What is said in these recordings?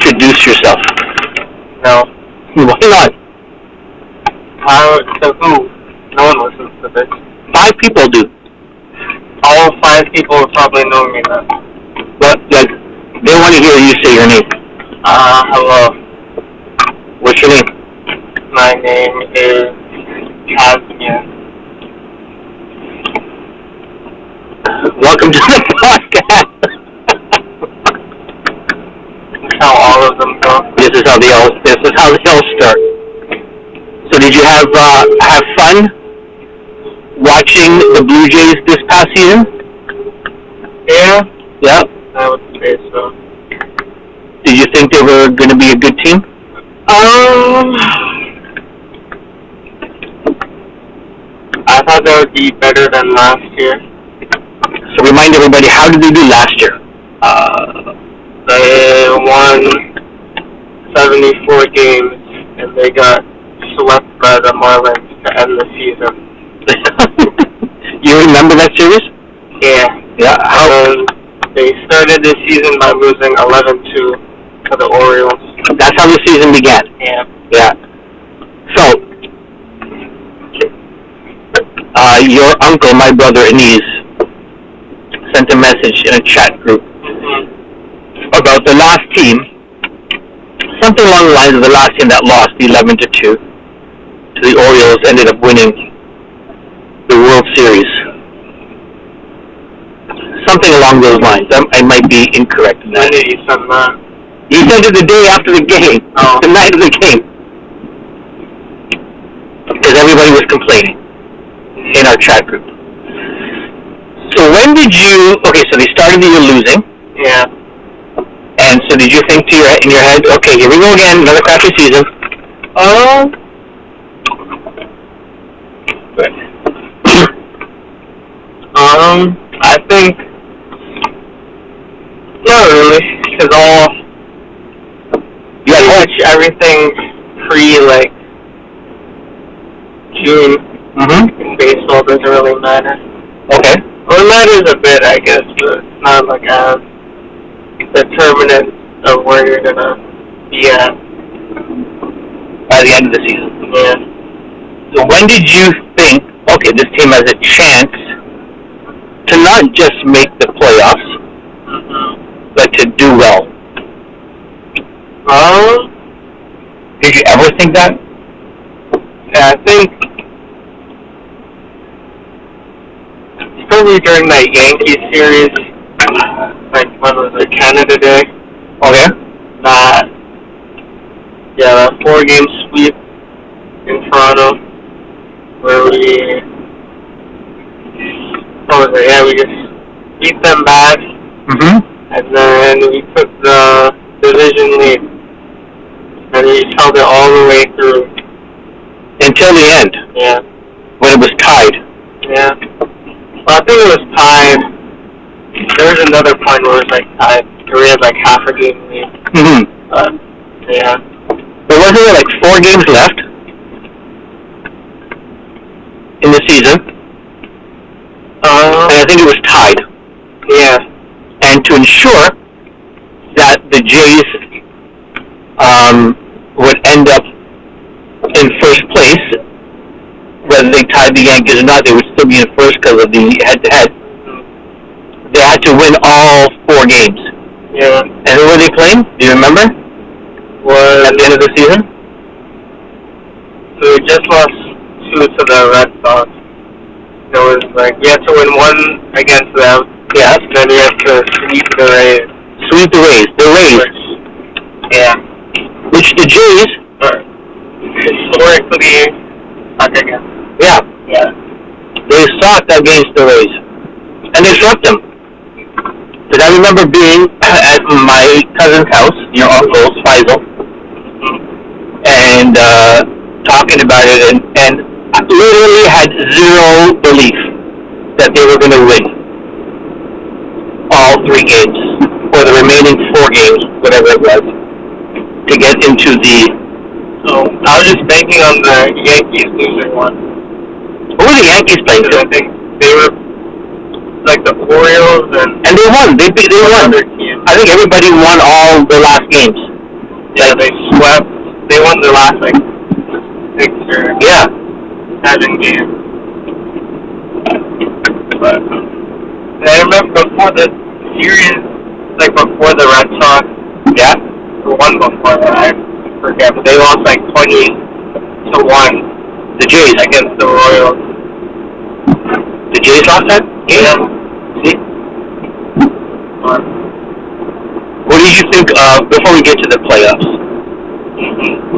introduce yourself? No. Why not? To who? No one listens to this. 5 people do. All 5 people probably know me then. But, like, they want to hear you say your name. Hello. What's your name? My name is Kahzmir. Welcome to the podcast. That's how all of them go. This is how they all start. So did you have fun watching the Blue Jays this past season? Yeah. Yeah. I would say so. Did you think they were going to be a good team? I thought they would be better than last year. So remind everybody, how did they do last year? They won 74 games, and they got swept by the Marlins to end the season. You remember that series? Yeah. Yeah. And they started the season by losing 11-2 to the Orioles. That's how the season began. Yeah. Yeah. So, your uncle, my brother Anise, sent a message in a chat group about the last team, something along the lines of the last team that lost 11-2 to the Orioles ended up winning the World Series. Something along those lines. I might be incorrect in that. When did you send that? He sent it the day after the game, the night of the game, because everybody was complaining in our chat group. So when did you? Okay, so they started the year losing. Yeah. And so did you think in your head, okay, here we go again, another crappy season? I think not really, because pretty much everything June in baseball doesn't really matter. Okay. Well, it matters a bit, I guess, but it's not like as determinant of where you're gonna be at By the end of the season. Yeah. So when did you think, okay, this team has a chance to not just make the playoffs, but to do well? Did you ever think that? Yeah, I think probably during that Yankees series, like when was it, Canada Day? Okay. That 4-game sweep in Toronto, where we just beat them bad, and then we took the division lead, and we held it all the way through. Until the end? Yeah. When it was tied? Yeah. Well, I think it was tied. There was another point where it was tied. We had half a game lead. Yeah. But wasn't there 4 games left in the season? And I think it was tied. Yeah. And to ensure that the Jays would end up in first place, whether they tied the Yankees or not, they would still be in first because of the head-to-head. They had to win all 4 games. Yeah. And who were they playing? Do you remember? At the end of the season? So we just lost 2 to the Red Sox. It was we had to win 1 against them. Yeah. And then we had to sweep the Rays. Sweep the Rays. The Rays. Yeah. Which the Jays historically suck against. Yeah. Yeah. They sucked against the Rays. And they swept them. Because I remember being at my cousin's house, your uncle's, Faisal, and talking about it, and I literally had zero belief that they were going to win all 3 games, or the remaining 4 games, whatever it was, to get into the... So I was just banking on the Yankees losing one. Who were the Yankees playing to? I think they were the Orioles and they won. They won. Other team. I think everybody won all the last games. Yeah, they swept. They won the last, 6 or 7 games. But I remember before the series, before the Red Sox, the one before that, I forget, but they lost 20-1. The Jays against the Royals. The Jays lost that game? Yeah. See? What did you think of, before we get to the playoffs,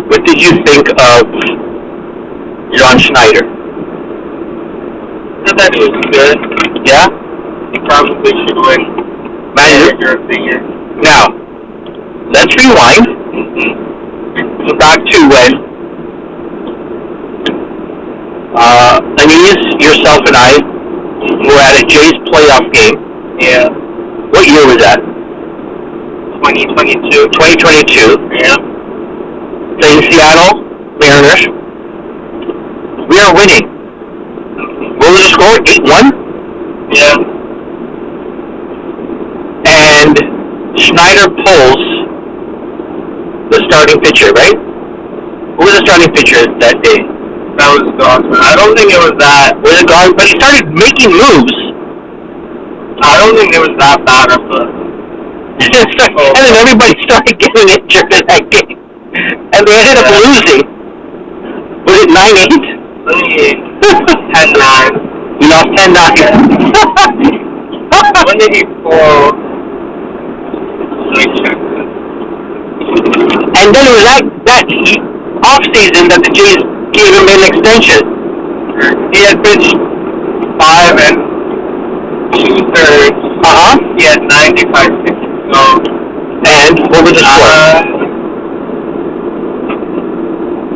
what did you think of John Schneider? I thought he was good. Yeah? He probably should win Manager of the Year. Now, let's rewind. So back to when Aeneas, yourself, and I were at a Jays playoff game. Yeah. What year was that? 2022. 2022. Yeah. Playing Seattle Mariners. We are winning. What was the score? 8-1? Yeah. And Schneider pulls the starting pitcher, right? Who was the starting pitcher that day? That was Kahzmir. I don't think it was that. Was it Kahzmir? But he started making moves. I don't think it was that bad of a... And then everybody started getting injured in that game. And they ended up losing. Was it 9-8? 10-9. He lost 10-9. When did he pull? Let me check. And then it was that off-season that the Jays gave him an extension. He had pitched 5 2/3. He had 95 pitches. So, and what was the score?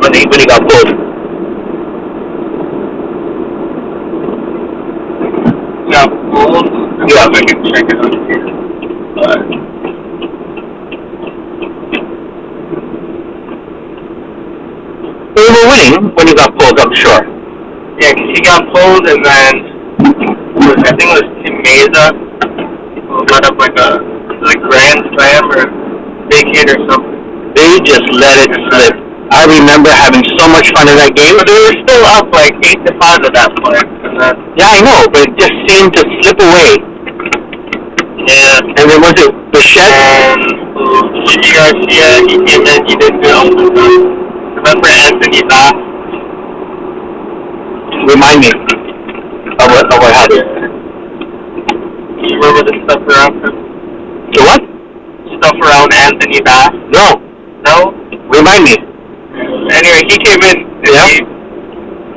When he got pulled. Yeah, pulled. Yeah, I can check it out here. They were winning when he got pulled, I'm sure. Yeah, because he got pulled, and then I think it was Tim Meza who let up a grand slam or big hit or something. They just let it slip. I remember having so much fun in that game. But they were still up 8-5 at that point. And then, yeah, I know, but it just seemed to slip away. Yeah. And then was it Bichette? And Gigi Garcia, he came in, he did good. Remember Anthony Bass? Remind me of what happened. Do you remember the stuff around him? The what? Stuff around Anthony Bass? No. No? Remind me. Anyway, he came in and he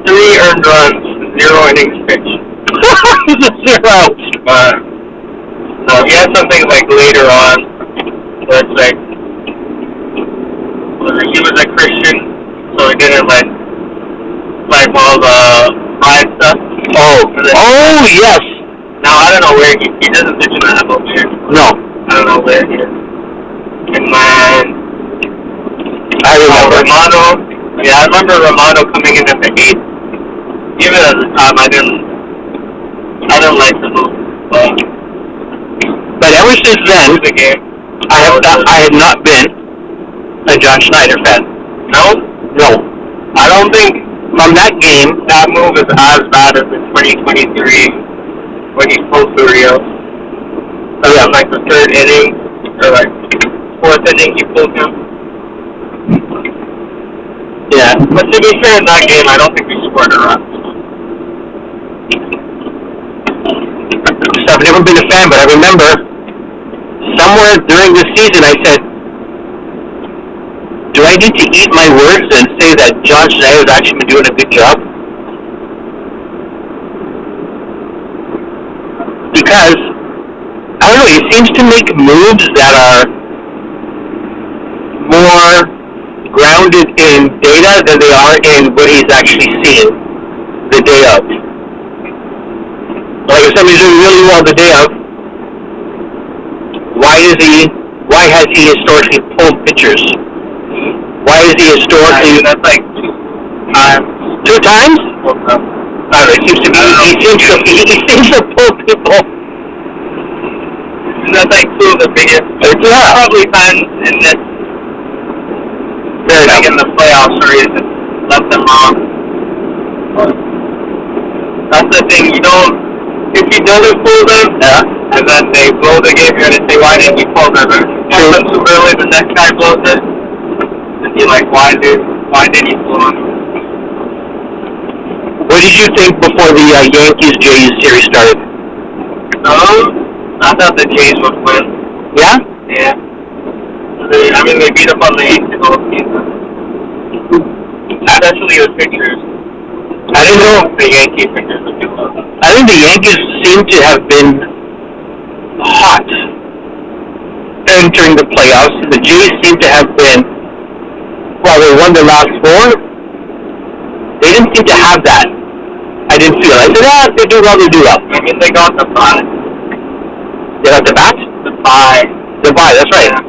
3 earned runs, 0 innings pitched. He's a 0. But no, he had something later on where it's he was a Christian, so he didn't all the pride stuff. Oh, yes. Now I don't know where he doesn't pitch in the NFL here. No. I don't know where he is. And then I remember Romano. Yeah, I remember Romano coming in at the 8th. Even at the time, I didn't like the move. But ever since then, the game, I have not been a John Schneider fan. No? No. I don't think from that game that move is as bad as the 2023 when he pulled Uriel. Yeah. The 3rd inning or 4th inning he pulled him. Yeah. But to be fair, in that game, I don't think we scored a run. I've never been a fan, but I remember somewhere during the season I said, do I need to eat my words and say that John Schneider has actually been doing a good job? Because, I don't know, he seems to make moves that are more grounded in data than they are in what he's actually seeing the day of. Like if somebody's doing really well the day of, why has he historically pulled pitchers? Why is he historically... That's 2 times. 2 times? I don't know, he seems to pull people. And that's 2 of the biggest. Yeah. Probably fans in this Fair like enough. in the playoffs where you just let them off. But that's the thing, you don't, if he doesn't pull them, and then they blow the game, you're gonna say, why didn't you pull them? If you pull them too early, the next guy blows it, and you're like, why didn't you pull them? What did you think before the Yankees-Jays series started? I thought the Jays would win. Yeah? Yeah. They beat up on the Yankees all season. Especially with pitchers. I don't know. The Yankee pitchers would do well. I think the Yankees seem to have been hot entering the playoffs. The Jays seem to have been, well, they won the last 4. They didn't seem to have that. I didn't feel. I said, they do well, they do well. They got the bye. They got the bat? The bye. The bye, that's right. Yeah.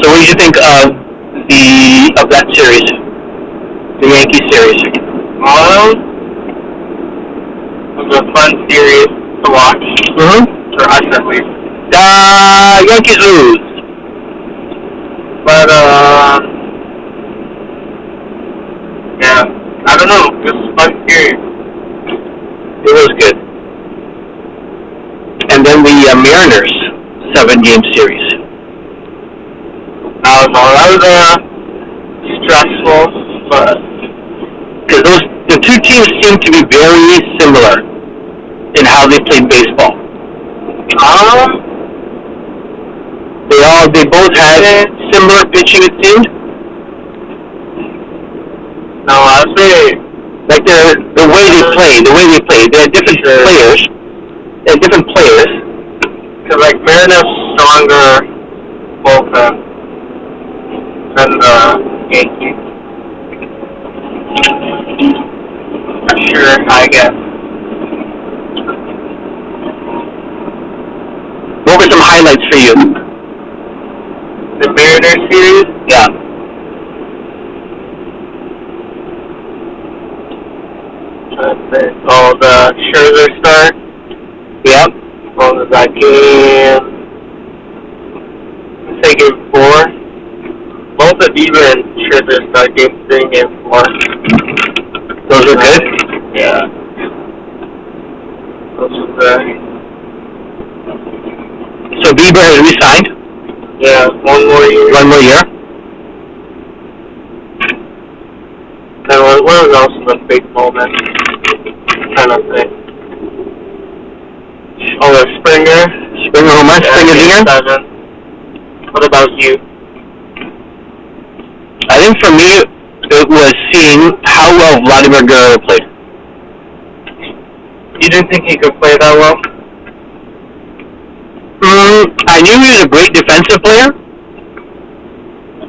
So what did you think of that series? The Yankee series? It was a fun series to watch. For us at least. Yankees lose. But, yeah, I don't know. It was a fun series. It was good. And then the Mariners 7-game series. That was stressful, but Because the two teams seem to be very similar in how they played baseball. They both had similar pitching, it seemed. no, I say Like the way they played. They had different players. They had different players. because like Mariners stronger bullpen than the Yankees. Sure, I guess. What were some highlights for you? The Mariners series. Yeah. Oh, the Scherzer start. Yep. What was that game? Say game 4. Both of Bieber and Scherzer start game 3 and game 4. Those were good? Yeah. Those were good. So Bieber has re-signed? Yeah, 1 more year. 1 more year? And what else in the baseball then? Kind of thing. Oh, the Springer. Springer home run, Springer Jr.? 7. What about you? I think for me, it was seeing how well Vladimir Guerrero played. You didn't think he could play that well? I knew he was a great defensive player.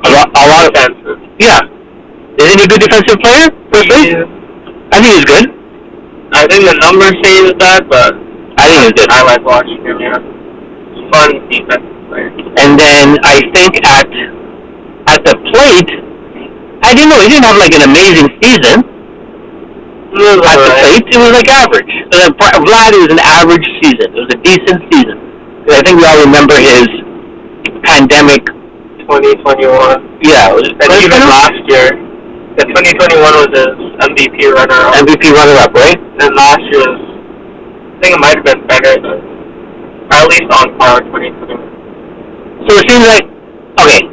A lot of defensive. Yeah. Isn't he a good defensive player? Yeah. I think he's good. I think the numbers say that, but I think he's good. I like watching him, yeah. Fun defensive player. And then I think at the plate, I didn't know, he didn't have like an amazing season. At the plate, it was like average. Vlad, it was an average season. It was a decent season. I think we all remember his pandemic. 2021. Yeah, it was. And even last year, the 2021 was his MVP runner-up. MVP runner-up, right? And last year was, I think it might have been better, or at least on par with 2021. So it seems like, okay,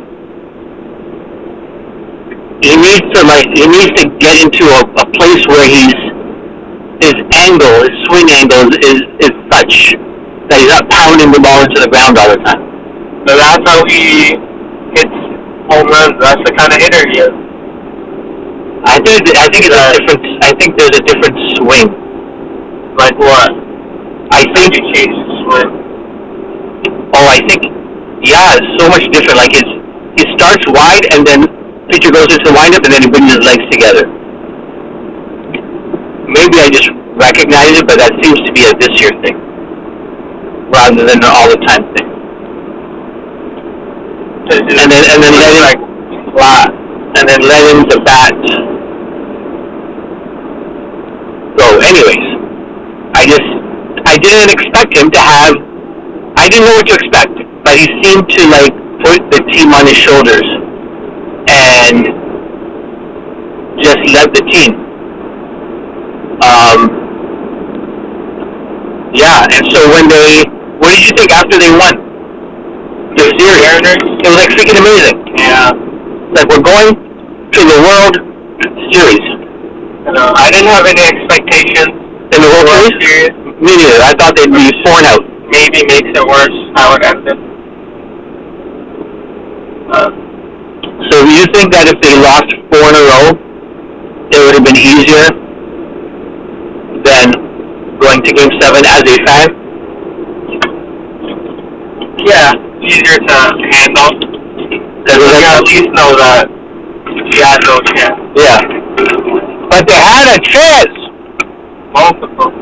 he needs to get into a place where his swing angle is such that he's not pounding the ball into the ground all the time. So that's how he hits home runs. That's the kind of hitter he is. I think there's a different swing. Like what? I think he changed his swing. Oh, I think, yeah, it's so much different. Like he starts wide and then pitcher goes into windup and then he brings his legs together. Maybe I just recognize it, but that seems to be a this year thing rather than an all the time thing. And then letting like flat, and then letting the bat go. Anyways, I didn't expect him to have. I didn't know what to expect, but but he seemed to like put the team on his shoulders and just led the team. Yeah, and so what did you think after they won the series? It was like freaking amazing. Yeah. Like, we're going to the World Series. I didn't have any expectations In the World Series? Me neither. I thought they'd be 4-out. Maybe makes it worse how it ended. So you think that if they lost 4 in a row, it would have been easier than going to Game 7 as a fan? Yeah, easier to handle. Because you at least know that you had no chance. Yeah. But they had a chance! Multiple.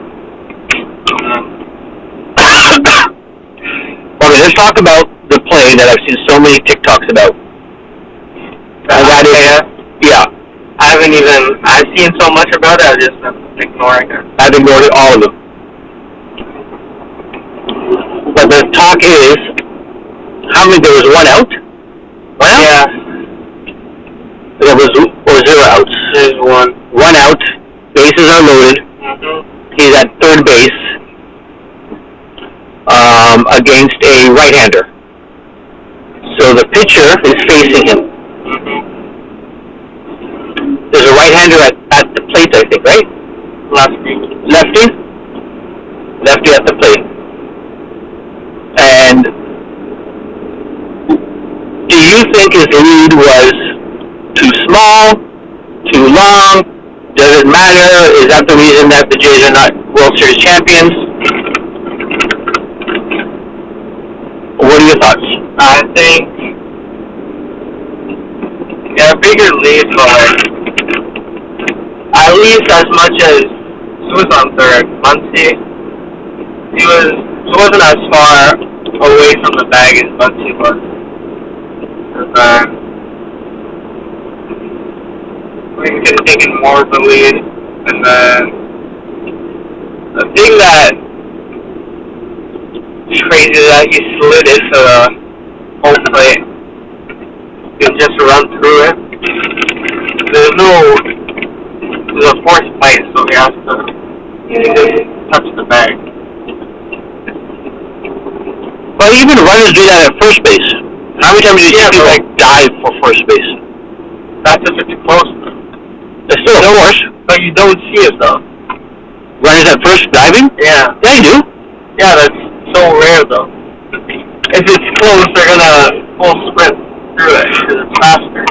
Okay, let's talk about the play that I've seen so many TikToks about. And that is, yeah. I've seen so much about it, I've just been ignoring it. I've ignored all of them. But the talk is, there was 1 out? 1 out? Yeah. There was, or 0 outs? There's 1. 1 out, bases are loaded. Mm-hmm. He's at third base against a right-hander. So the pitcher is facing him. Mm-hmm. There's a right-hander at the plate, I think, right? Lefty. Lefty at the plate. And do you think his lead was too small, too long? Does it matter? Is that the reason that the Jays are not World Series champions? What are your thoughts? I think, bigger lead, but at least as much as he was on third, Muncie, he wasn't as far away from the bag as Muncie was. And then we could have taken more of the lead, and then the thing that is crazy is that he slid into the home plate. You can just run through it. There's a forced plate, so he has to just touch the bag. But even runners do that at first base. How many times do you see people dive for first base? That's if it's close. It's still a force. But you don't see it though. Runners at first diving? Yeah. Yeah, you do. Yeah, that's so rare though. If it's close, they're gonna full sprint through it because it's faster.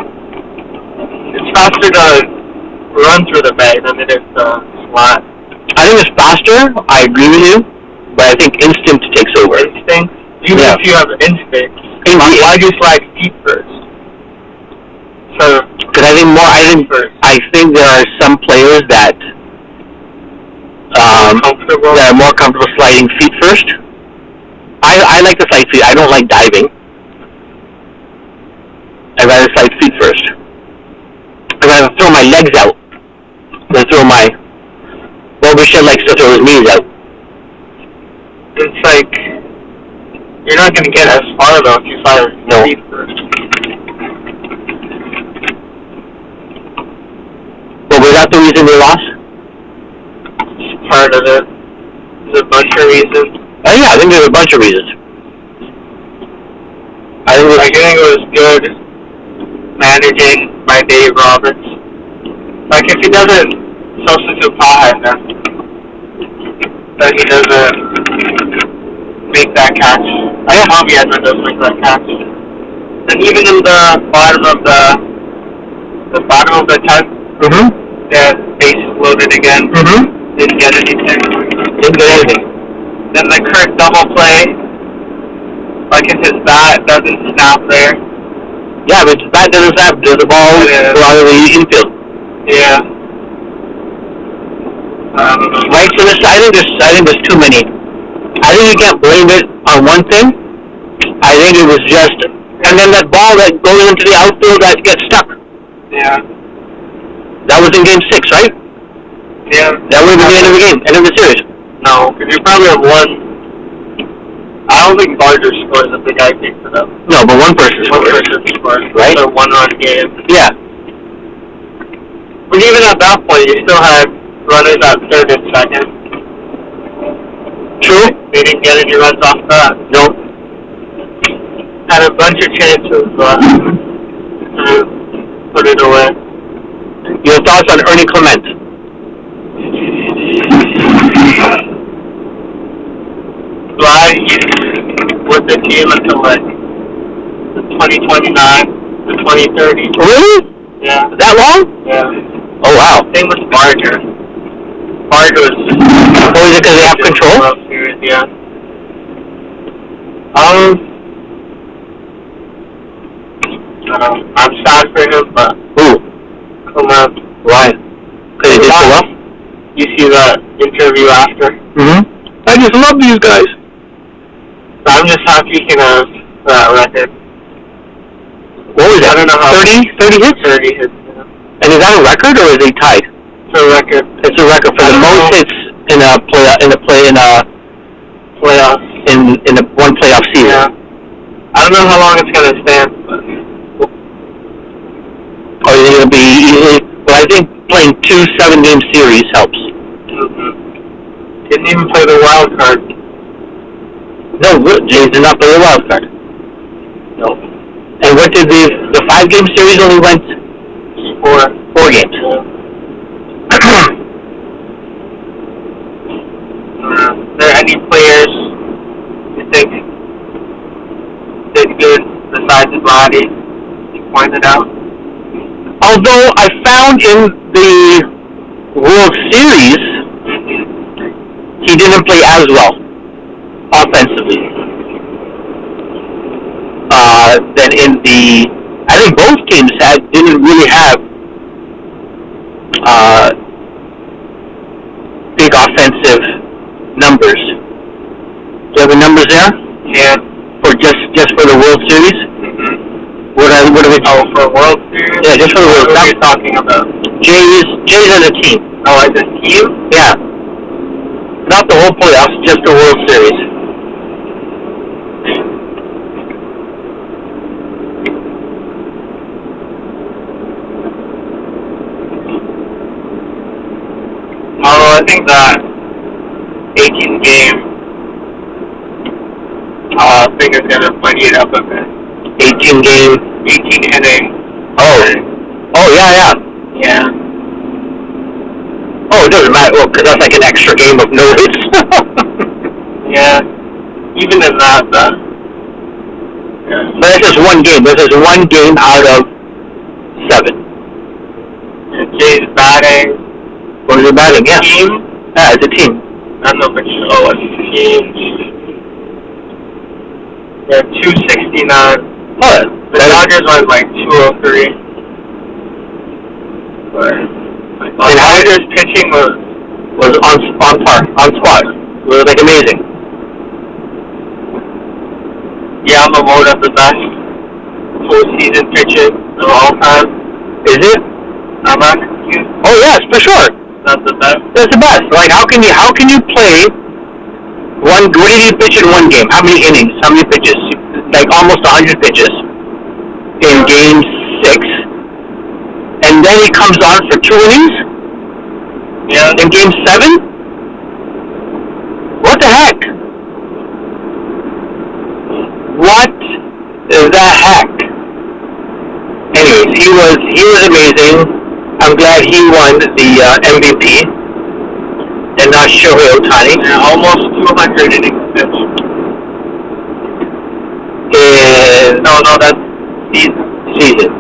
It's faster to run through the bag than it is to slot. I think it's faster. I agree with you, but I think instinct takes over. Instinct? Even if you have instinct, why do you slide feet first? Because I think there are some players that are more comfortable sliding feet first. I like to slide feet. I don't like diving. I'd rather slide feet first. I'd rather throw my legs out than throw my... Well, Michelle likes to throw his knees out. It's like... You're not going to get as far, though, if you slide feet first. But was that the reason they lost? It's part of it. There's a bunch of reasons. Yeah, I think there's a bunch of reasons. I think it was good managing by Dave Roberts. Like, if he doesn't substitute Paha, then he doesn't make that catch. Like, Javi Edmund doesn't make that catch. And even in the bottom of the 10th, the bases loaded again. Didn't get anything. Then the Kirk double play, like if his bat doesn't snap there. Yeah, but his bat doesn't snap. Does the ball go out of the infield? Yeah. Right, so I think there's too many. I think you can't blame it on one thing. I think it was just, and then that ball that goes into the outfield that gets stuck. Yeah. That was in Game 6, right? Yeah. That would have been the end of the game, end of the series. No, because you probably have won. I don't think Barger scores if the guy picks it up. No, but one person One scores. person scores. Right? It's a one-run game. Yeah. But even at that point, you still had runners at third and second. True. They didn't get any runs off that. No. Had a bunch of chances, but put it away. Your thoughts on Ernie Clement? Glad he's with the team until like the 2029, the 2030. Really? Yeah. That long? Yeah. Oh, wow. Same with Barger. Barger was. Oh, is it because they have control? World Series, yeah. I'm sad for him, but. Ooh. Come on. Why? Because he did so well? You see the interview after? Mm-hmm. I just love these guys. So I'm just happy he can have that record. What was that? I don't know how. 30 hits? 30 hits, yeah. And is that a record or is he tied? It's a record. It's a record for the most hits in a playoff in a one playoff season. Yeah. I don't know how long it's gonna stand, but. Or is it gonna be easily? Well, I think playing 2 7-game series helps. Mm-hmm. Didn't even play the wild card. No, James did not play the wild card. No. And what did the 5-game series only went? 4 games. Yeah. Are there any players you think did good besides Vladdy you pointed out? Although I found in the World Series, he didn't play as well offensively. Than in I think both teams didn't really have big offensive numbers. Do you have the numbers there? Yeah. For just for the World Series? Mm-hmm. What are we? Oh, for World Series? Yeah, just for the World Series. What are you talking about? Jays as a team. Oh, as a team? Yeah. Not the whole playoffs, just the World Series. I think that 18 game thing is gonna funny it up a bit. 18 game. 18 inning. Oh, yeah. Yeah. Oh, it doesn't matter. Well, because that's like an extra game of no hits. Yeah. Even in that, yeah. But that's just one game. This is one game out of 7. Jay's batting. What is he batting? Yeah. Team? Yeah, it's a team. I don't know if it's a team. Yeah, 269. Oh, The Dodgers went like 203. But the Dodgers pitching was on par, on spot. It was like amazing. Yamamoto the best full season pitcher of all time. Is it? I'm not confused. Oh yes, for sure. That's the best. That's the best. Like how can you play what did he pitch in one game? How many innings? How many pitches? Like almost 100 pitches in game 6. And then he comes on for 2 innings? Yeah. In game 7? What the heck? What the heck? Anyways, he was amazing. I'm glad he won the MVP and not Shohei Ohtani. Yeah, almost 200 innings pitched. No, that's Season.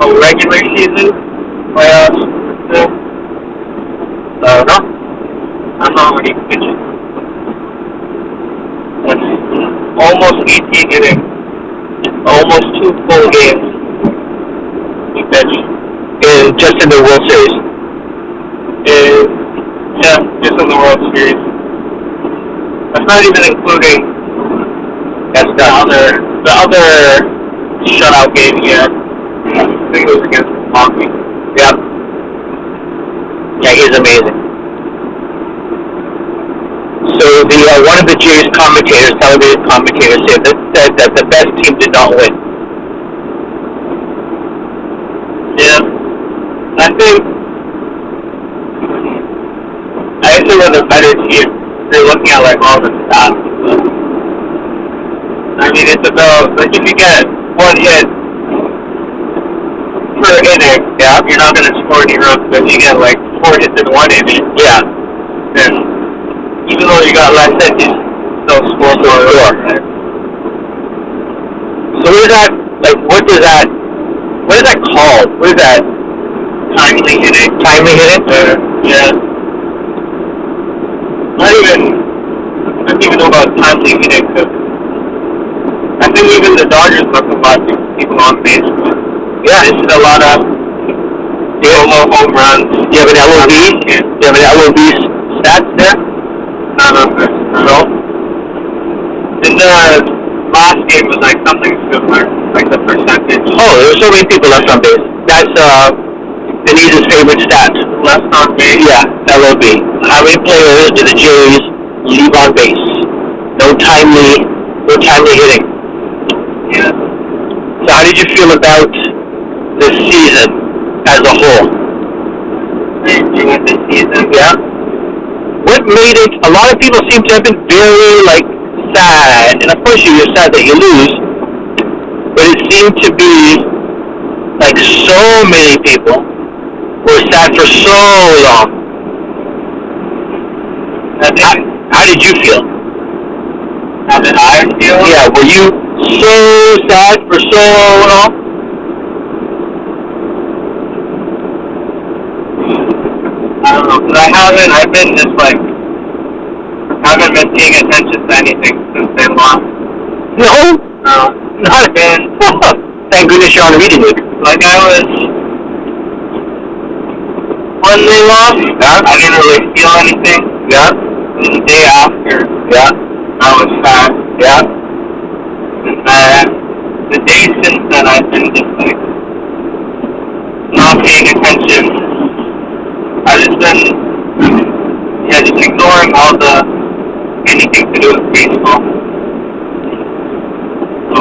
Oh, regular season? Playoffs? No? I don't know how many pitches. That's almost 18 innings. Almost 2 full games. He pitched. Just in the World Series. Yeah, just in the World Series. That's not even including the other shutout game he had. I think it was against Milwaukee. Yep. Yeah, he's amazing. So one of the Jewish commentators, television commentators, said that the best team did not win. Yeah. I think it was a better team. They're looking at like all the stats. I mean, it's about like if you get one hit per inning, yeah, you're not gonna score any runs. But if you get like 4 hits in one inning, yeah, then even though you got less hits, you still score more runs. Right? So what is that? Like, what is that called? What is that? Timely hitting. Timely hitting? Yeah. I don't even know about timely hitting. I think even the Dodgers look a lot to people on base. Yeah, this is a lot of solo home runs. Do you have an LOB? Do you have an LOB stats there? No. In the last game was like something similar, like the percentage. Oh, there were so many people left on base. That's Denise's favorite stat. Left on base? Yeah, LOB. How many players did the Jays leave on base? No timely hitting. Yeah. So how did you feel about this season as a whole? I enjoyed this season. Yeah. What made it? A lot of people seem to have been very sad, and of course you're sad that you lose. But it seemed to be like so many people were sad for so long. How did you feel? How did I feel? Yeah, were you so sad for so long? I don't know, because I've been just haven't been paying attention to anything since they lost. No? Not been. Thank goodness you're on a reading week. Like I was, when they lost, yeah, I didn't really feel anything. Yeah. And the day after, Yeah. I was sad. Yeah. And then the day since then, I've been just not paying attention. I've just been, just ignoring anything to do with baseball. So,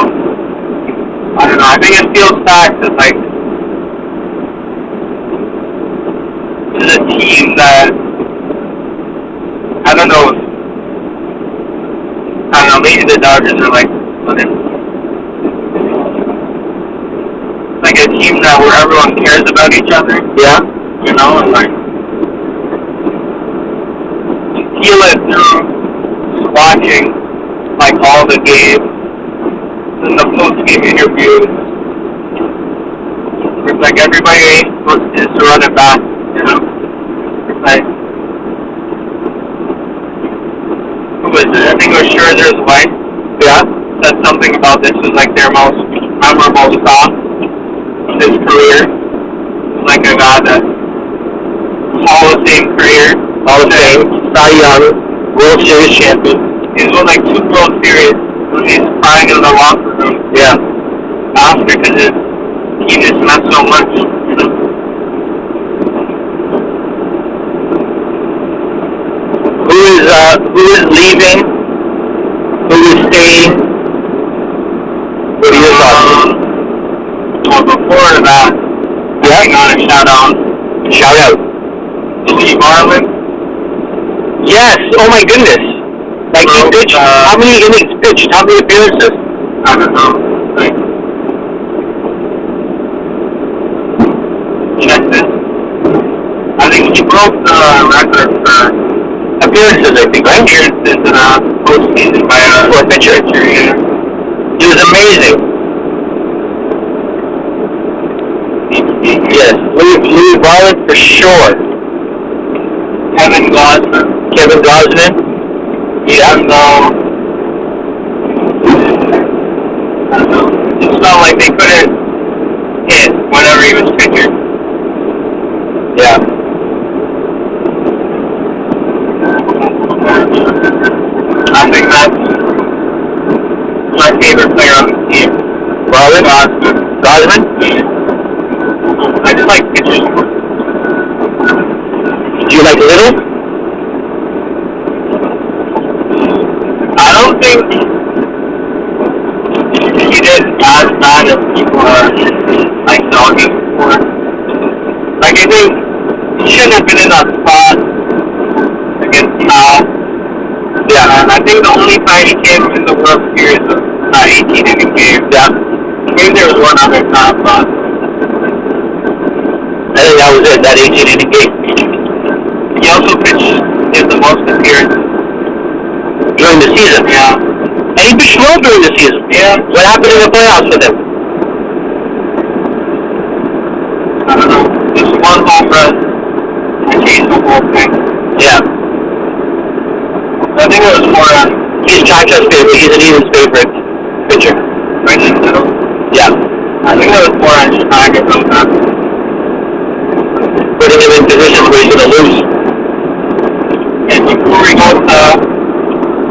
I don't know. I think it feels bad because this is a team that I don't know. Maybe the Dodgers are like a team that where everyone cares about each other. Yeah. You know, and you feel it through watching all the games and the post-game interviews. It's everybody is to run it back, you know. Who was it? I think it was Scherzer's wife. Yeah. Said something about this was their most memorable stop of his career. It's a guy that Hall of Fame career. Hall of Fame, Cy Young, World Series champion. He's won 2 World Series when he's crying in the locker room. Yeah. After because his team just messed so much, you know. Who is leaving? Who is staying? What are your thoughts? Well, before that, I got a shout out. Shout out. Steve Marlin. Yes. Oh my goodness. He pitched. How many innings pitched? How many appearances? I don't know. Check this. I think he broke the record for appearances, I think, right? Appearances in a postseason by a pitcher. Yeah. He was amazing. Yes, Louis Marlin for sure. Kevin Gosman. Even though I don't know, it felt like they couldn't hit whenever he was pitching. Yeah. I think that's my favorite player on the team. Gosman? I just like pitchers. Do you like Little? don't think he did as bad as people are like dogging for. Like I think he shouldn't have been in that spot against Cal. Yeah, and I think the only time he came in the World Series was that 18-inning game. Yeah. Maybe there was one other time, but I think that was it, that 18-inning game. he also pitched in the most appearances During the season. Yeah. And he pitched well during the season. Yeah. What happened in the playoffs with him? I don't know. Just one home run. I changed the whole thing. Yeah. I think it was more He's Chacha's favorite. He's an Eden's favorite pitcher. right in the middle. Yeah. I think it was more on Chicago sometimes. Putting him in positions where he's going to lose. And before we go to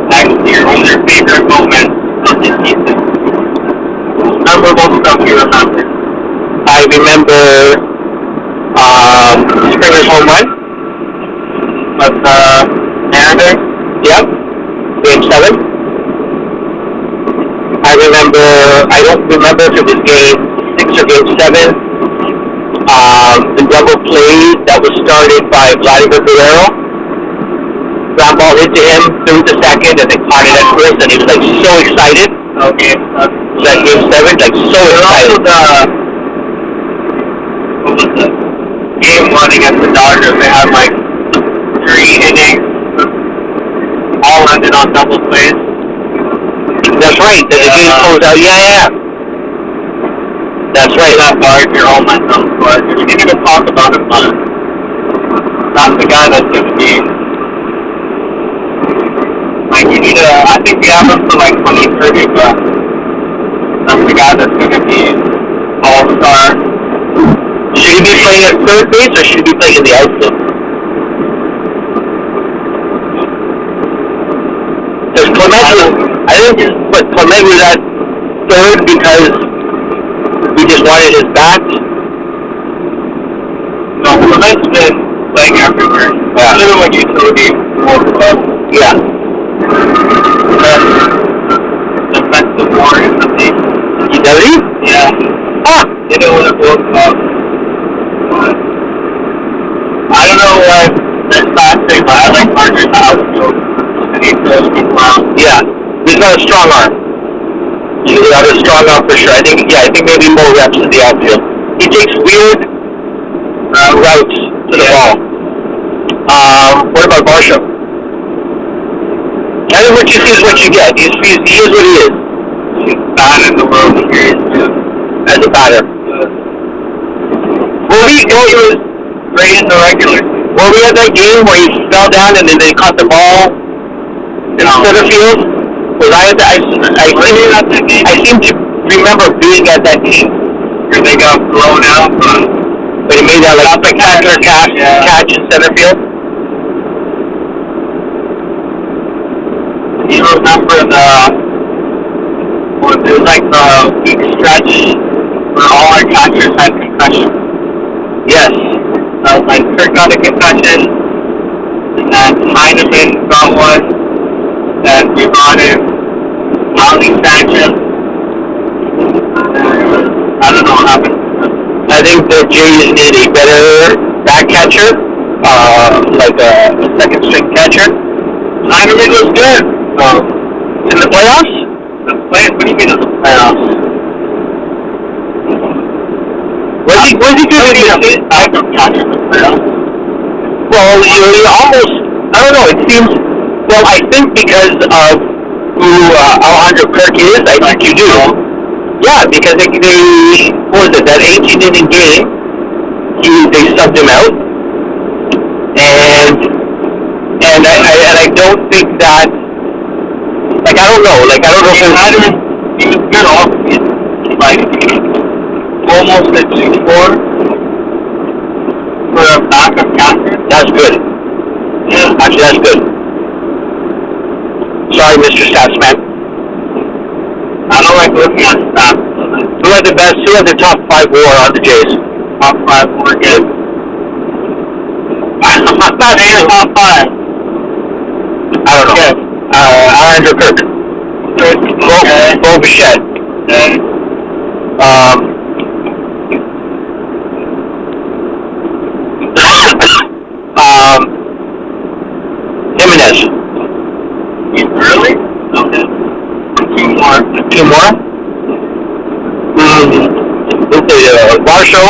next year, what was your favorite moment of this season? Memorable stuff you remember. I remember Springer's home run. But Mariners? Yep. Game 7. I don't remember if it was game 6 or game 7. The double play that was started by Vladimir Guerrero. Ground ball hit to him, threw to second, and then caught it at first, and he was like so excited. Okay. That game 7, like so excited. What was the game 1 against the Dodgers? They had like 3 innings, all ended on double plays. That's right. The game closed out. Yeah. That's right. That guard, your all momentum, but we didn't even talk about him, but that's the guy that's going to be. Like, you need to, I think we have him for like 2030, but that's the guy that's going to be all-star. Should he be playing at third base or should he be playing in the outfield? Because Clement was at third because we just wanted his bat. No, Clement's been playing everywhere. Yeah. Living with utility or club. Yeah. Defensive war in the league. Does he? Yeah. Ah! They didn't win a Gold Glove. I don't know what this last thing, but I like Margaret's outfield. And he throws people out. Yeah. He's got a strong arm. He's got a strong arm for sure. I think maybe more reps in the outfield. He takes weird routes to the ball. What about Marshall? I think what you see is what you get. He is what he is. He's bad in the World Series, too. As a batter. Well, he was great in the regular season. Well, we had that game where he fell down and then they caught the ball in center field. Was I seem to remember being at that game. Where they got blown out, but he made that like spectacular catch in center field. You remember there was like the week stretch where all our catchers had concussions. Yes. Like Kirk got a concussion, and then Heineman got one, and we brought in Ali Sanchez. I don't know what happened. I think the Jays need a better back catcher, like a second string catcher. Heineman was good. So, in the playoffs? What do you mean in the playoffs? Was he good? Backup catcher in the playoffs? Well, he almost, I don't know, it seems, well, I think because of who Alejandro Kirk is, I think you do. Yeah, because they what was it, that 18-inning game, they subbed him out, and I don't think that, I don't know if he was good all season. Like, almost at 2-4 for a backup catcher. That's good. Yeah. Actually, that's good. Sorry, Mr. Statsman. I don't like looking at stats. Who had the top 5 WAR on the Jays? Top 5 WAR good. I'm not saying top 5. I don't know. Good. Alejandro Kirk. Okay. Bo Bichette. Okay. Jimenez. Really? Okay. Two more. Two more? Let's say Marshall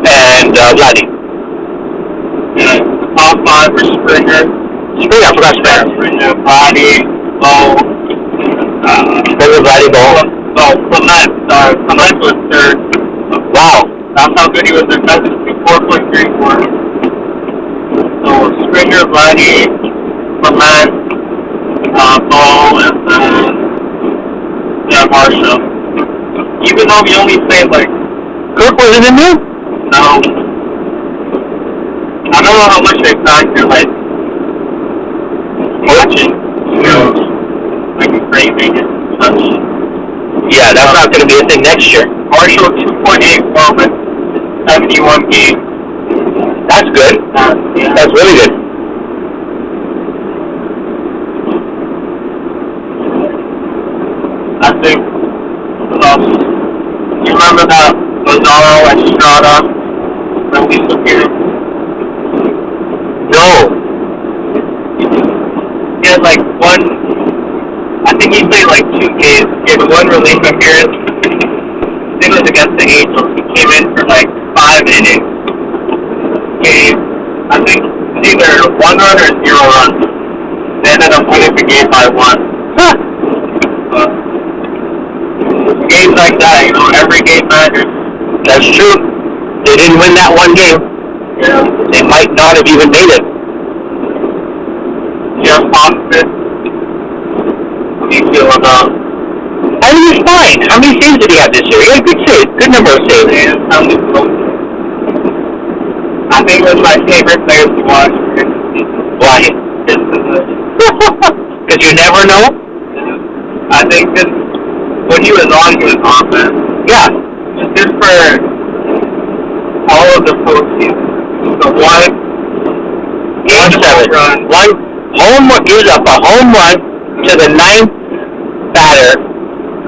and Vladdy. Top five for Springer. Springer, I forgot Springer. Springer, Vladdy, Bo. Springer, Vladdy, Bo. Clement was third. Wow. That's how good he was. That's 4.34. So Springer, Vladdy, Clement, Bo, and then Marshall. Even though we only played like Kirk wasn't in there? no. I don't know how much they factor like watching, like engraving and such. Yeah, that's not going to be a thing next year. Marshall 2.84 with 71 games. That's good. Yeah. That's really good. I think you remember that Lazaro Estrada when we appeared? No. He had like one, I think he played like 2 games. He had one relief appearance. I think it was against the Angels. He came in for like 5 innings. I think either 1 run or 0 runs. They ended up winning the game by 1. Huh. Games like that, every game matters. That's true. They didn't win that one game. Yeah. They might not have even made it. Jeff Hoffman. How do you feel about? I mean, he's fine. How many saves did he have this year? He had good saves. Good number of saves. How many goals? I think it was my favorite player to watch. Why? Because you never know? I think that when he was on, man. Yeah. Just for all of the postseason. The one Game 7. run. One home run, gives up a home run to the 9th batter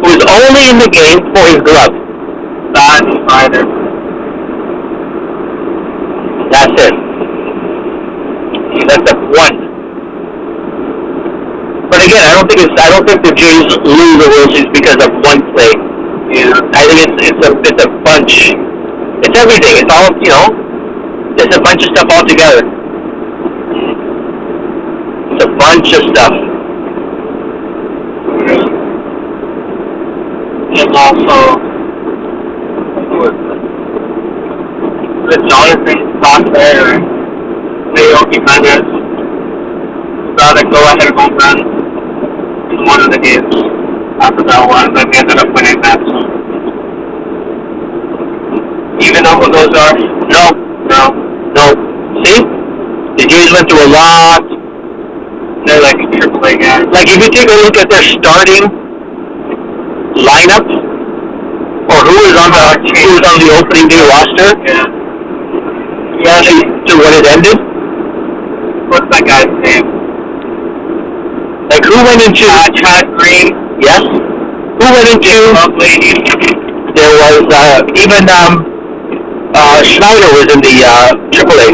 who was only in the game for his glove. Bad fighter. That's it. That's a 1. But again, I don't think the Jays lose the World Series because of one play. Yeah. I think it's a bunch. It's everything. It's all, it's a bunch of stuff all together. It's a bunch of stuff. And also, the Jonathan spot there, Leo Jimenez got a go-ahead home run in one of the games after that one, but they ended up winning that. So. Even know who those are? No. See? The Jays went through a lot. They're like AAA guys. Like, if you take a look at their starting lineup, or who was on the opening day roster, Yeah. to when it ended, What's that guy's name? like who went into Chad Green. yes, who went into Love lady. there was even Schneider was in the AAA.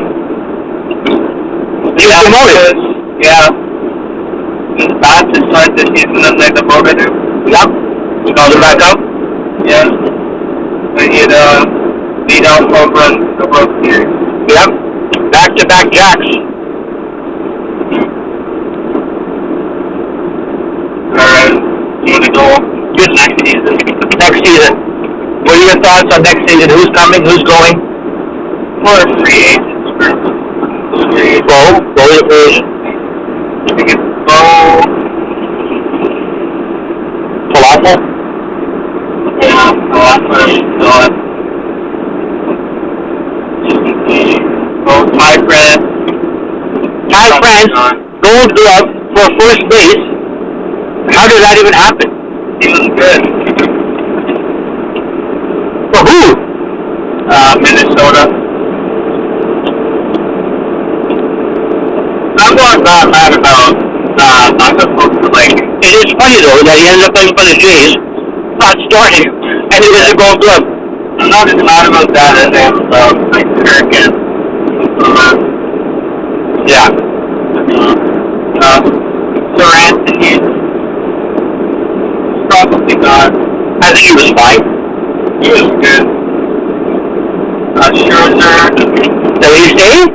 He was promoted. Yeah. His bat to start the season and they demoted him. Yep. We called him back up. Yeah. They need lead out home run in the World Series. Yep. Back-to-back jacks. Alright. You want to go Good. next season? Next season. What are your thoughts on next season? Who's coming? Who's going? For free agents. Bo the free agent. I think it's Bo. Falafel. Yeah, Falafel. Bo Ty France. Ty France, Gold Glove for first base. How did that even happen? He was good. For who? Minnesota. I'm not mad about I'm supposed to like. It is funny though that he ended up playing for the Jays, not starting, and he was a Gold Glove. I'm not as mad about that as I am about like Kirk and Yeah. Sir Anthony. Probably not. I think he was fine. He was good. Scherzer. So he's staying?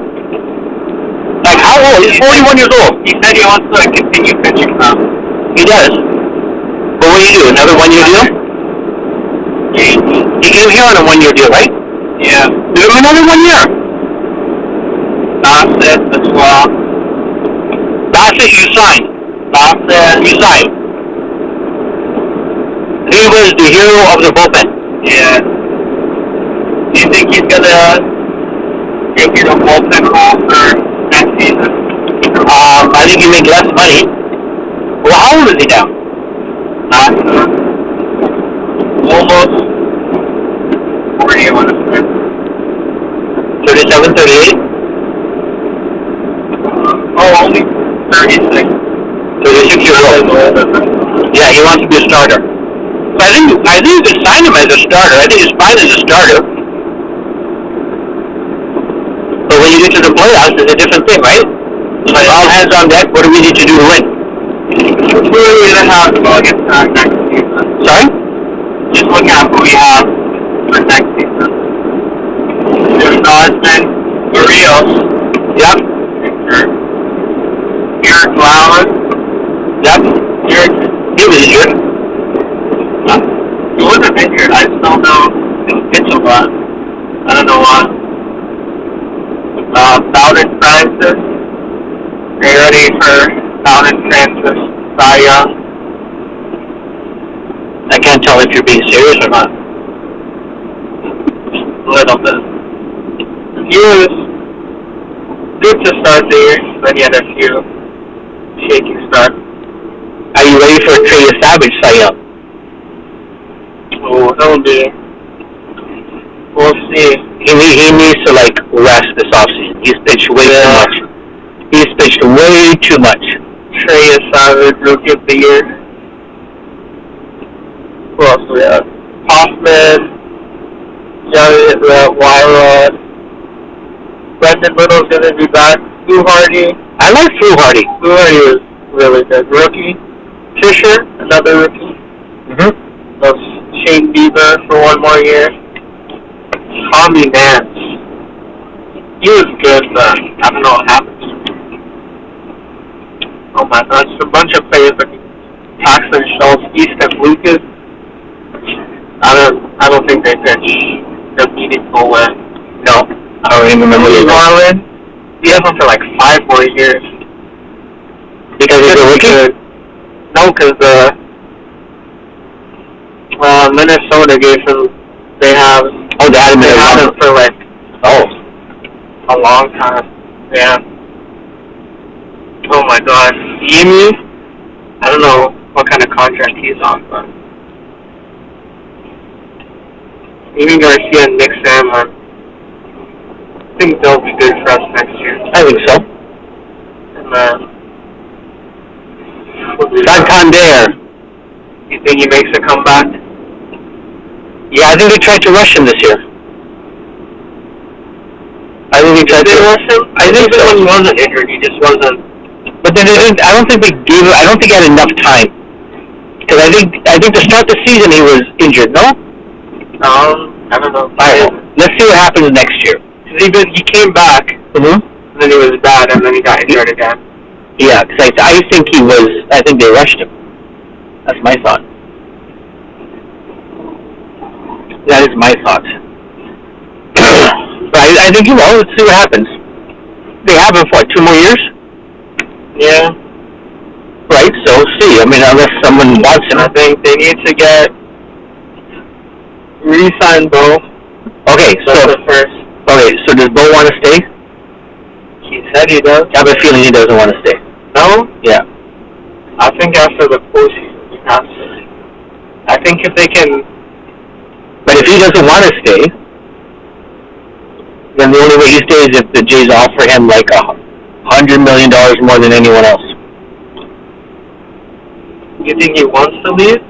Like how old? He's 41 years old. He said he wants to continue pitching now. He does. But what do you do? Another 1 year deal? Yeah. You came here on a 1 year deal, right? Yeah. Give him another 1 year. Bassett as well. Bassett, you signed. Bassett. You signed. He was the hero of the bullpen. Yeah. Do you think he's gonna give you the bullpen role for next season? I think he makes less money. Well, how old is he now? Almost 40, I want to say. 37, 38? Only 36. 36 years old. Yeah, he wants to be a starter. So I think you could sign him as a starter. I think he's fine as a starter. But when you get to the playoffs, it's a different thing, right? It's like all hands on deck. What do we need to do to win? Who are we going to have against next season? Sorry? Just look at who we have for next season. There's Kahzmir, Barrios. Yep. Eric Lauer. Yep. He was injured. He wasn't injured. I just don't know. He pitched a lot. I don't know why. Bowden Francis. Are you ready for Bowden Francis? Cy Young? I can't tell if you're being serious or not. A little bit. He was good to start the year, then he had a few shaky starts. Are you ready for Trey Savage, Cy Young? Oh, he'll be. We'll see. He needs to rest this offseason. He's pitched way too much. He's pitched way too much. Trey Savage, Rookie of the Year. Who else do we have? Hoffman, Wyrod. Brendan Little's gonna be back. Lou Hardy. I like Lou Hardy. Lou Hardy was really good. Rookie. Fisher, another rookie. Shane Bieber for 1 more year. Tommy Nance. He was good, but I don't know what happened to him. Oh my gosh, a bunch of players like Paxton Schultz, Easton Lucas. I don't think they pitched the meaningful way. No, I don't even remember. Marlin, he has him for 5 more years. Because he's a rookie? No, because Minnesota gave him. They had him for a long time. Yeah. Oh my God, Emi. I don't know what kind of contract he's on, but Emi Garcia and Nick Sandlin. I think they'll be good for us next year. I think so. And Santander. You think he makes a comeback? Yeah, I think they tried to rush him this year. I think they tried to rush him. I think so. When he wasn't injured, he just wasn't. But then they didn't. I don't think he had enough time. Because I think to start the season he was injured. No. I don't know. Let's see what happens next year. He came back. Mm-hmm. Then he was bad, and then he got injured again. Yeah, because I think they rushed him. That's my thought. That is my thought. But I think he will. Let's see what happens. They have him for 2 more years? Yeah. Right, so see. I mean, unless someone wants him. I think they need to get re-sign Bo. Okay, so does Bo want to stay? He said he does. I have a feeling he doesn't want to stay. No? Yeah. I think after the postseason, he has to. I think if they can. But if he doesn't want to stay, then the only way he stays is if the Jays offer him $100 million more than anyone else. You think he wants to leave?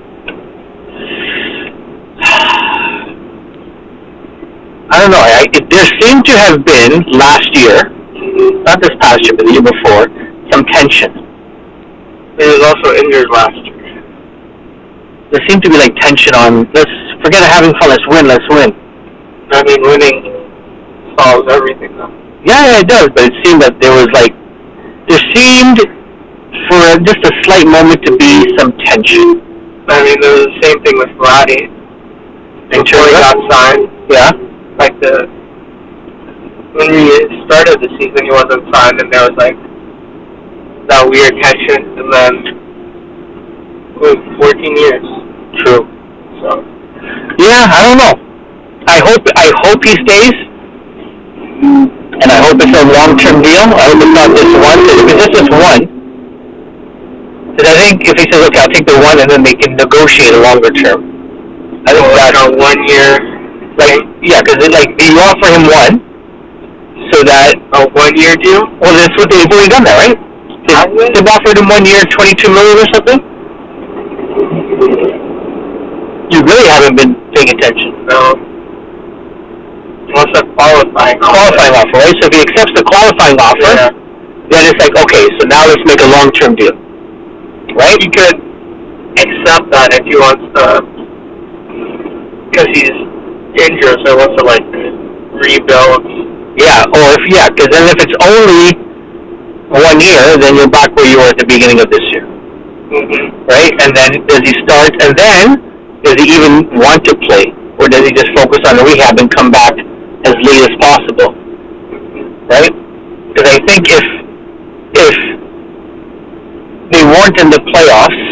I don't know. There seemed to have been last year, not this past year, but the year before, some tension. He was also injured last year. There seemed to be like tension on, let's forget having fun, let's win. I mean, winning solves everything, though. Yeah, it does, but it seemed that there seemed for just a slight moment to be some tension. I mean, there was the same thing with Vladdy. Before he got signed. Yeah. Like when he started the season, he wasn't signed, and there was like that weird tension, and then it was 14 years. True. So. Yeah, I don't know. I hope he stays, and I hope it's a long-term deal. I hope it's not just one. Because if it's just one, because I think if he says, okay, I'll take the one, and then they can negotiate a longer term. I think that's a 1 year. Like, yeah, because you offer him one, so that a 1 year deal. Well, that's what they've already done that, right? They've offered him 1 year, $22 million or something. You really haven't been paying attention. No. What's a qualifying offer, right? So if he accepts the qualifying offer, then it's like, okay, so now let's make a long-term deal, right? He could accept that if he wants to, because he's injured, so he wants to rebuild. Yeah, because then if it's only 1 year, then you're back where you were at the beginning of this year, right? And then does he start? And then does he even want to play, or does he just focus on the rehab and come back as late as possible, right? Because I think if they weren't in the playoffs,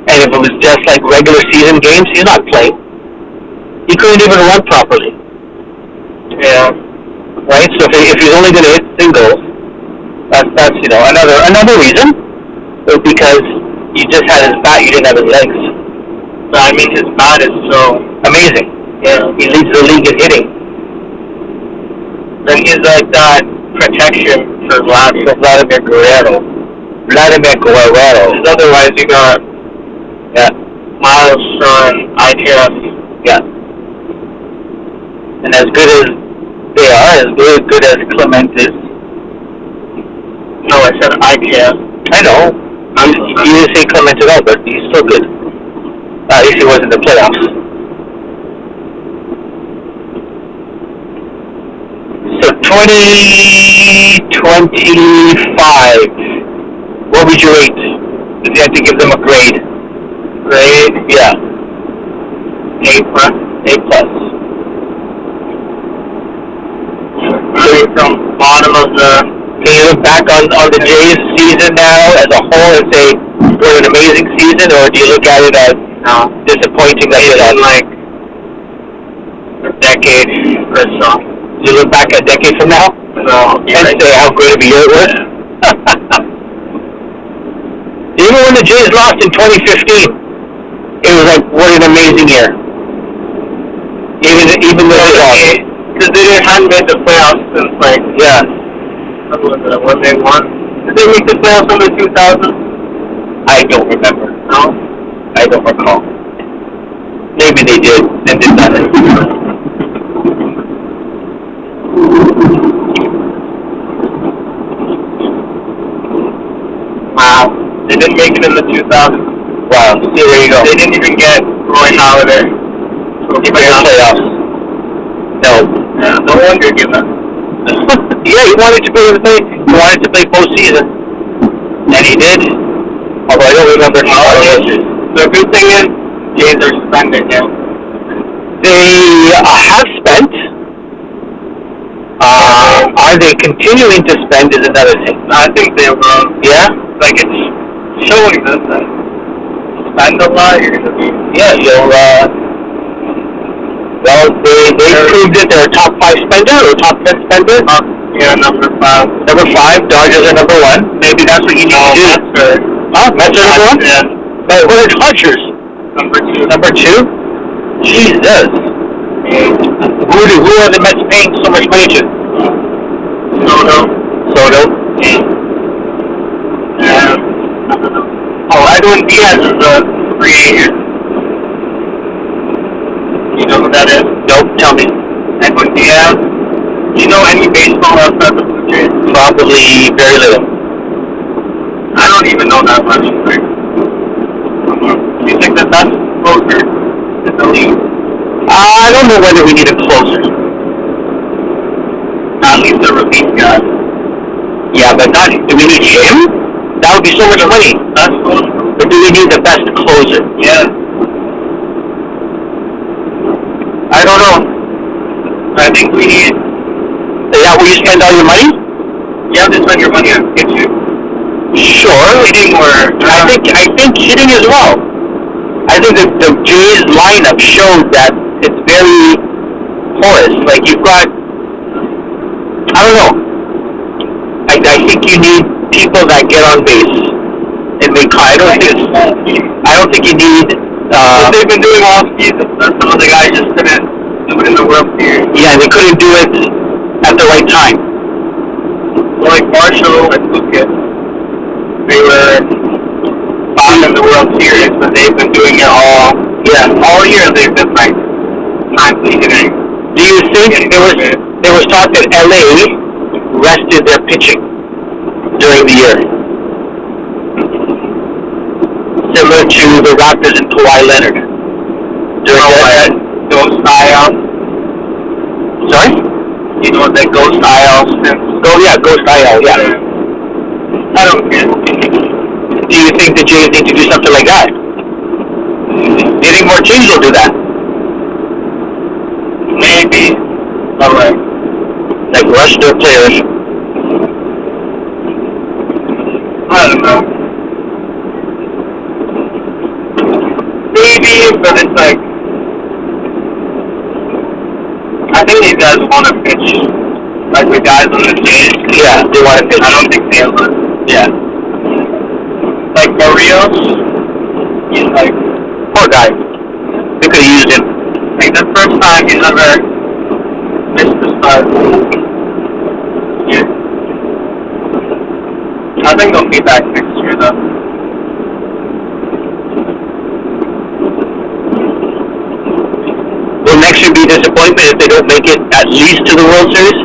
and if it was just like regular season games, he's not playing. He couldn't even run properly. Yeah. Right? So if he's only going to hit singles, that's another reason. Because you just had his bat, you didn't have his legs. But I mean, his bat is so amazing. Yeah. He leads the league in hitting. And he's like that protection for Vladimir Guerrero. Because otherwise you got Miles Strawn, ITF. Yeah. And as good as they are, as good as Clement is. No, I said ITF. I know. You didn't say Clement at all, but he's still good. At least he was in the playoffs. So 2025, what would you rate? If you had to give them a grade. Grade? Yeah. A+. From bottom of the... Can you look back on the Jays season now as a whole and say, what an amazing season, or do you look at it as disappointing that you're on a decade or so? You look back a decade from now? No. And say how great of a year it was? Even when the Jays lost in 2015, it was like, what an amazing year. Even though they lost. Because they hadn't made the playoffs since when they won. Did they make the playoffs in the 2000s? I don't remember. No? I don't recall. Maybe they did and did not. Wow. They didn't make it in the 2000s. Wow. See, there you go. They didn't even get Roy Halladay. Playoffs. No. Yeah, no wonder you that. Yeah, he wanted to play. He wanted to play postseason, and he did. Although I don't remember how it is. The good thing is, Jays are spending now. They have spent. Are they continuing to spend is another thing. I think they will. Yeah? Like it's showing us that spend a lot, you're going to be... Yeah, you'll, well, they proved that they're a top 5 spender or top 10 spender. Number 5. Number 5, Dodgers are number 1. Maybe that's what you need to do. Mets are number 1? Yeah. But what are Dodgers? Number 2. Number 2? Jesus. Who are the Mets paying so much money to? Soto? Yeah. Oh, I Edwin Diaz is a free agent. You know who that is? Nope, tell me. Edwin Diaz. You know any baseball outside the Blue Jays? Probably very little. I don't even know that much. Right? Do you think that that's closer in the league? I don't know whether we need a closer. At least a relief guy. Yeah, but not. Do we need him? That would be so much money. That's closer. Or do we need the best closer? Yeah. I don't know. I think we need. Is that where you spend all your money? You have to spend your money on pitching. Sure. Hitting or I think hitting as well. I think the Jays lineup showed that it's very porous. Like you've got, I don't know. I think you need people that get on base and make. I don't think you need. What they've been doing all season. Some of the guys just couldn't do it in the World Series. Yeah, they couldn't do it at the right time. So like Marshall and Lucas, they were on in the World Series, but they've been doing it all year. They've been like timely hitting. Do you think there was talk that LA rested their pitching during the year, similar to the Raptors and Kawhi Leonard during that Ghost IL? Sorry? You know what that Ghost IL since? Ghost IL, yeah. I don't care. Do you think the Jays need to do something like that? Do you think more teams will do that? Maybe. Alright. Like rush their players? I don't know. Maybe, but it's like, I think these guys want to pitch. Like the guys on the Jays. Yeah, they want to pitch. I don't think they would. Yeah. Like Barrios, he's like, Poor guy. They could have used him. like the first time he's ever missed the start. Yeah. I think they'll be back next year though. Will next year be a disappointment if they don't make it at least to the World Series?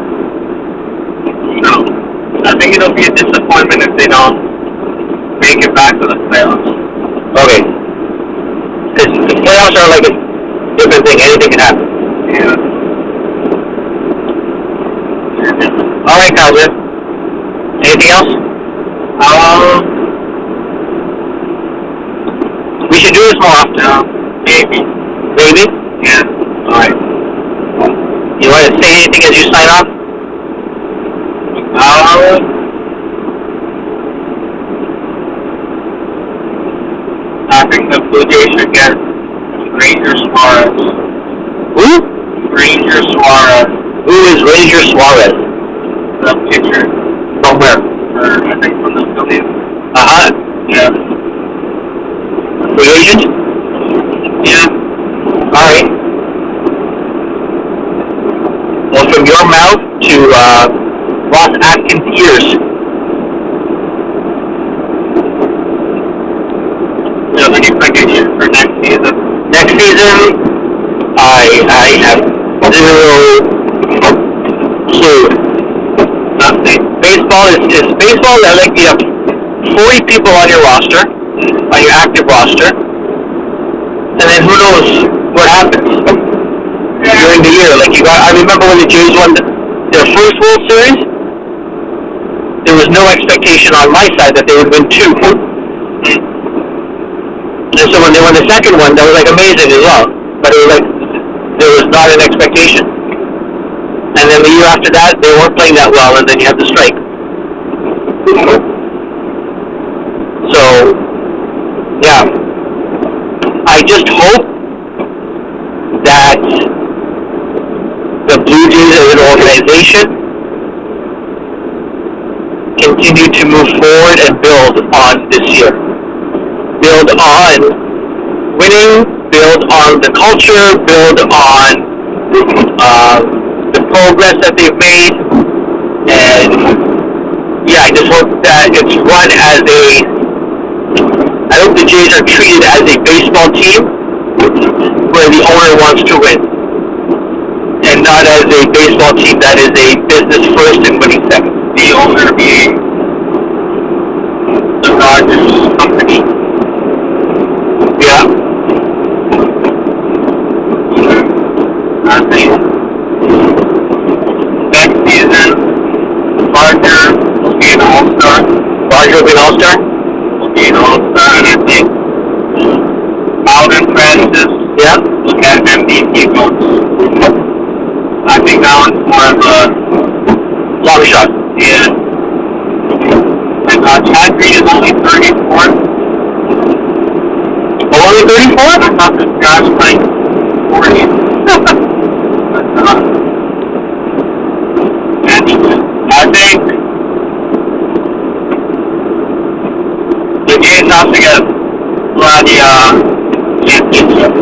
No. I think it'll be a disappointment if they don't make it back to the playoffs. Okay. Because the playoffs are like a different thing. Anything can happen. Yeah. Alright, Kahzmir. Anything else? We should do this more often. Maybe. Maybe? Yeah. Alright. You want to say anything as you sign off? I think the Blue Jays should get Ranger Suarez. Who? Ranger Suarez. Who is Ranger Suarez? The pitcher. From where? I think from the Phillies. Uh-huh. Yeah. Free agent? Yeah. Alright. Well, from your mouth to Ross Atkins' ears. Do you have any expectations for next season? Next season, I have zero clue. Nothing. Baseball is baseball. I like you have 40 people on your roster, on your active roster, and then who knows what happens during the year. Like I remember when the Jays won their first World Series, there was no expectation on my side that they would win two. And so when they won the second one, that was like amazing as well. But it was like there was not an expectation. And then the year after that, they weren't playing that well, and then you have the strike. So, yeah. I just hope that the Blue Jays as an organization continue to move forward and build on this year. Build on winning, build on the culture, build on the progress that they've made, and yeah, I just hope that it's run as I hope the Jays are treated as a baseball team where the owner wants to win, and not as a baseball team that is a business first and winning second. The owner being the Dodgers company. Yeah. I think next season, Barker will be an all-star. Barker will be an all-star? Will be an all-star, and I think Alvin Francis Yeah. will get MVP votes. I think that one's more of a Long shot. yeah. And Chad Green is only 34. Only 34? I thought this guy's like 40. I think the Jays have to get Vladdy championship.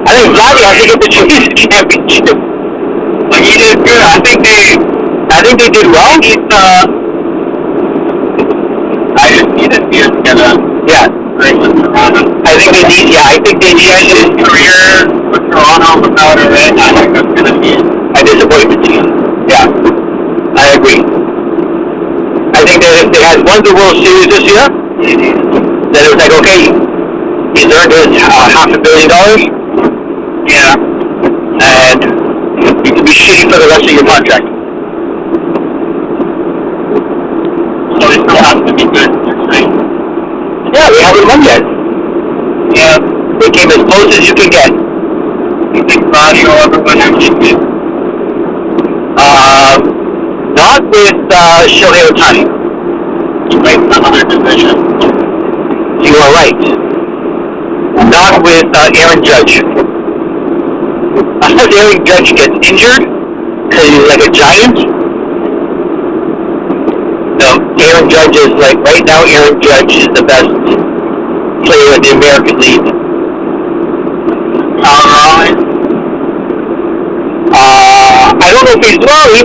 I think Vladdy has to get the Jays championship. But he did good. I think they did well. I just needed to get a Yeah. break with Toronto. I think they need His career with Toronto without a win, I think that's going to be a disappointment to you. Yeah. I agree. I think that if they had won the World Series this year, then it was like, okay, he's earned his $500 million, yeah. and you can be shitty for the rest of your contract. So it still has to be good, you're saying. Yeah, we haven't won yet. Yeah. They came as close as you can get. You think Vladdy will ever win MVP? Not with Shohei Ohtani. Right, another division. You are right. Not with Aaron Judge. Unless Aaron Judge gets injured because he's like a giant. No, Aaron Judge is like, right now Aaron Judge is the best player in the American League. I don't know if he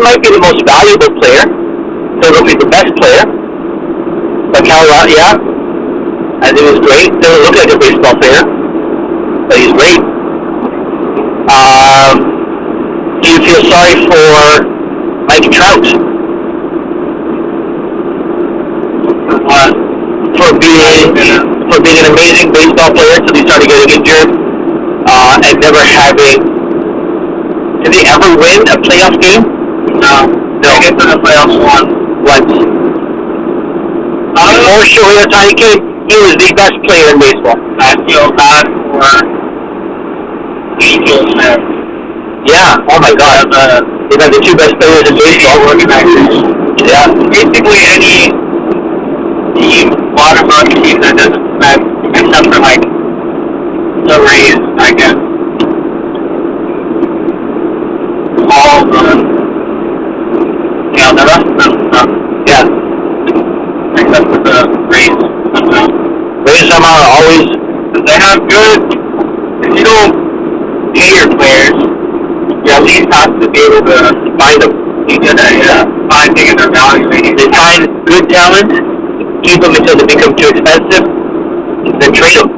might be the most valuable player. Don't know if he's the best player. But yeah, I think he's great. Doesn't look like a baseball player, but he's great. Do you feel sorry for Mike Trout? For being an amazing baseball player until he started getting injured, and never having. Did they ever win a playoff game? No. They get to the playoffs once. Before Shohei Ohtani came, he was the best player in baseball. I feel bad for Angels fans. Yeah. Oh my God. They've had the two best players in baseball. Yeah. Basically any team, bottom run team that doesn't spend, except for like the Rays, I guess. All the rest of them stuff. Yeah. Except for the Rays somehow. Rays somehow are always. They have good. If you don't pay your players, you at least have to be able to Find them. be good at finding and evaluating. They find good talent, keep them until they become too expensive, then trade them.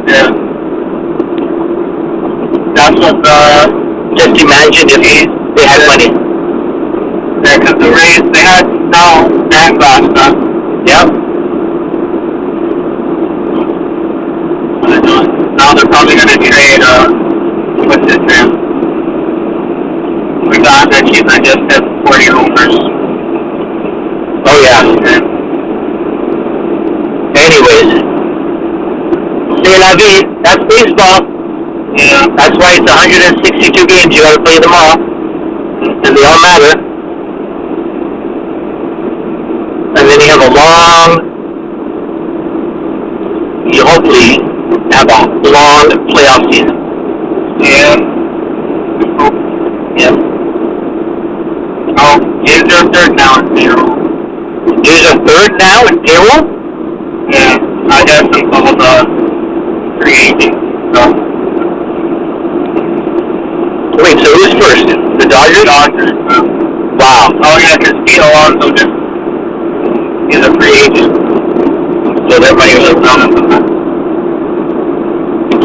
Yeah. That's what Just imagine if they had money. yeah, because the Rays, they had Snell and Vasta. Yep. Now they're probably going to trade, what's his name? The guy that he's just hit 40 homers. Oh yeah. Anyways, c'est la vie. That's baseball. Yeah. That's why it's 162 games. You got to play them all, and they all matter. And then you have a long. You hopefully have a long playoff season. Yeah. Yeah. Oh, is their third now in payroll? Is a third now in payroll? Yeah. I guess until the free agent. So. Wait, so who's first? The Dodgers? Dodgers. Wow. Oh yeah, because Pete Alonso just is a free agent. so their money was down on them.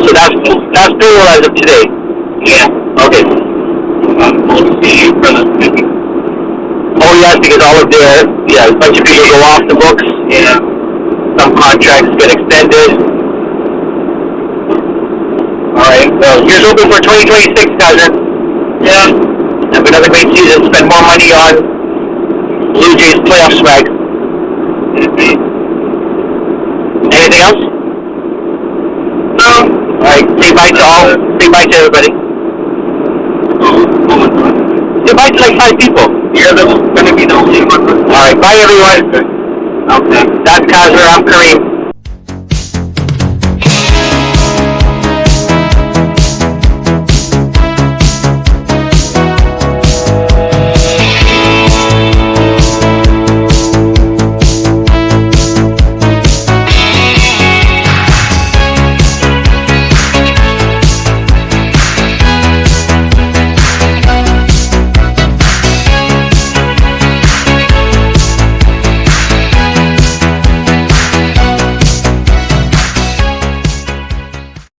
So that's payroll as of today. Yeah. Okay. We'll see for the city. Oh yes, because all of their a bunch of people go off the books. Yeah. Some contracts get extended. Alright, well here's hoping for 2026, Kahzmir. Yeah. Have another great season. Spend more money on Blue Jays playoff swag. Anything else? No. Alright, say bye to all. Say bye to everybody. Say bye to like 5 people. You're gonna be the only one. Alright, bye everyone. Okay. That's Kahzmir, I'm Karim.